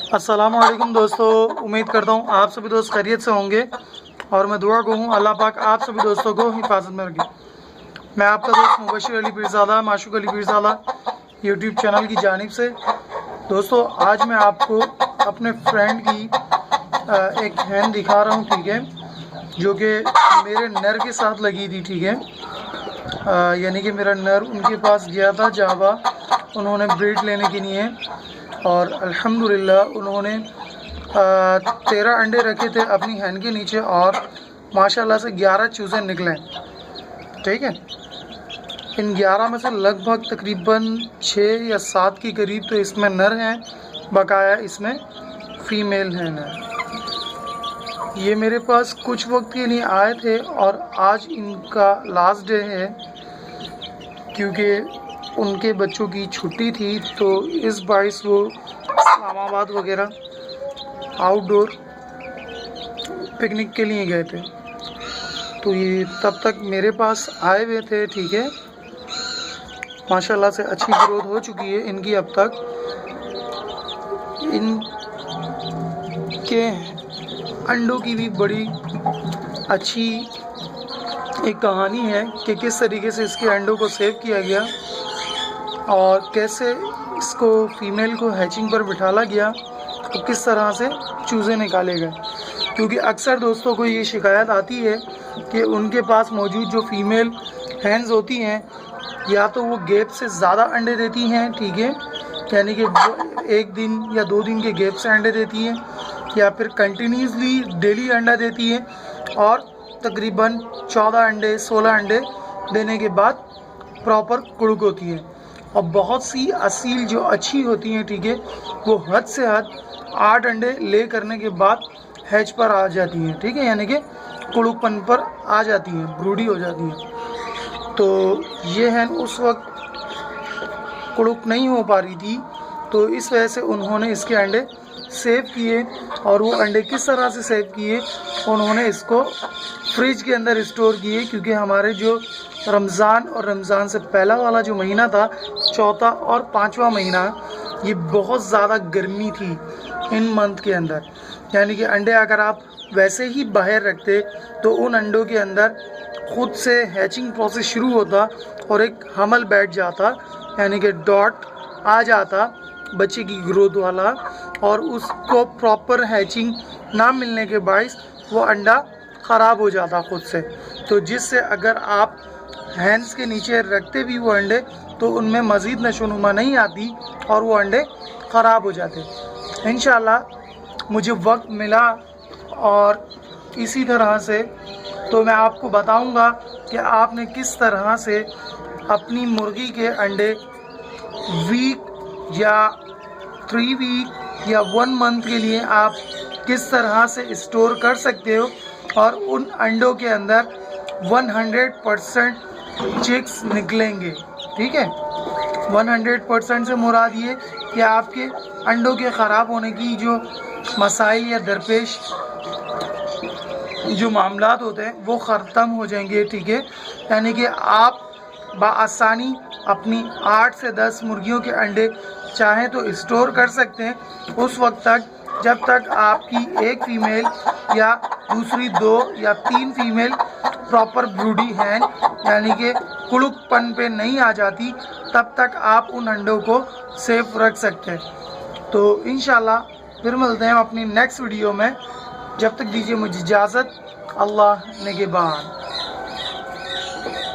अस्सलामुअलैकुम दोस्तों, उम्मीद करता हूँ आप सभी दोस्त खैरियत से होंगे और मैं दुआ को हूँ अल्लाह पाक आप सभी दोस्तों को हिफाजत में रखे। मैं आपका दोस्त मुबशिर अली पीरज़ादा माशूक अली पीरज़ादा यूट्यूब चैनल की जानिब से। दोस्तों आज मैं आपको अपने फ्रेंड की एक हैन दिखा रहा हूँ, ठीक है, जो कि मेरे नर के साथ लगी थी, ठीक है। यानी कि मेरा नर उनके पास गया था जावा उन्होंने ब्रीड लेने के लिए, और अल्हम्दुलिल्लाह उन्होंने 13 अंडे रखे थे अपनी हैन के नीचे और माशाल्लाह से 11 चूज़े निकले, ठीक है। इन 11 में से लगभग तकरीबन 6 या 7 के करीब तो इसमें नर हैं, बकाया इसमें फ़ीमेल हैं नर। ये मेरे पास कुछ वक्त के लिए आए थे और आज इनका लास्ट डे है, क्योंकि उनके बच्चों की छुट्टी थी, तो इस बाइस वो इस्लामाबाद वगैरह आउटडोर पिकनिक के लिए गए थे। तो ये तब तक मेरे पास आए हुए थे, ठीक है। माशाल्लाह से अच्छी ग्रोथ हो चुकी है इनकी अब तक। इनके अंडों की भी बड़ी अच्छी एक कहानी है कि किस तरीके से इसके अंडों को सेव किया गया और कैसे इसको फीमेल को हैचिंग पर बिठाला गया तो किस तरह से चूज़े निकाले गए। क्योंकि अक्सर दोस्तों को ये शिकायत आती है कि उनके पास मौजूद जो फीमेल हैंस होती हैं या तो वो गैप से ज़्यादा अंडे देती हैं, ठीक है, यानी कि वो 1 दिन या 2 दिन के गैप से अंडे देती हैं, या फिर कंटिन्यूसली डेली अंडा देती है और तकरीबन 14 अंडे 16 अंडे देने के बाद प्रॉपर कुड़ुक होती है। और बहुत सी असील जो अच्छी होती हैं, ठीक है, वो हद से हद 8 अंडे ले करने के बाद हैच पर आ जाती हैं, ठीक है, यानी कि कुड़ुकपन पर आ जाती हैं, ब्रूडी हो जाती हैं। तो ये है उस वक्त कुड़ुक नहीं हो पा रही थी, तो इस वजह से उन्होंने इसके अंडे सेव किए। और वो अंडे किस तरह से सेव किए, उन्होंने इसको फ्रिज के अंदर स्टोर किए, क्योंकि हमारे जो रमज़ान और रमज़ान से पहला वाला जो महीना था, चौथा और 5वां महीना, ये बहुत ज़्यादा गर्मी थी इन मंथ के अंदर। यानी कि अंडे अगर आप वैसे ही बाहर रखते तो उन अंडों के अंदर खुद से हैचिंग प्रोसेस शुरू होता और एक हमल बैठ जाता, यानी कि डॉट आ जाता बच्चे की ग्रोथ वाला, और उसको प्रॉपर हैचिंग ना मिलने के बायस वो अंडा ख़राब हो जाता खुद से। तो जिससे अगर आप हैंड्स के नीचे रखते भी वो अंडे तो उनमें मज़ीद नशोनुमा नहीं आती और वो अंडे ख़राब हो जाते। इंशाल्लाह मुझे वक्त मिला और इसी तरह से तो मैं आपको बताऊंगा कि आपने किस तरह से अपनी मुर्गी के अंडे वीक या 3 वीक या 1 मंथ के लिए आप किस तरह से स्टोर कर सकते हो और उन अंडों के अंदर 100% चिक्स निकलेंगे, ठीक है। 100% से मुराद ये कि आपके अंडों के ख़राब होने की जो मसाइल या दरपेश जो मामलात होते हैं वो ख़त्म हो जाएंगे, ठीक है। यानी कि आप बआसानी अपनी 8 से 10 मुर्गियों के अंडे चाहें तो स्टोर कर सकते हैं उस वक्त तक जब तक आपकी एक फ़ीमेल या दूसरी 2 या 3 फ़ीमेल प्रॉपर ब्रूडी हैं, यानी कि कुड़ुकपन पे नहीं आ जाती, तब तक आप उन अंडों को सेफ रख सकते हैं। तो इंशाल्लाह फिर मिलते हैं अपनी नेक्स्ट वीडियो में। जब तक दीजिए मुझे इजाज़त। अल्लाह निगहबान।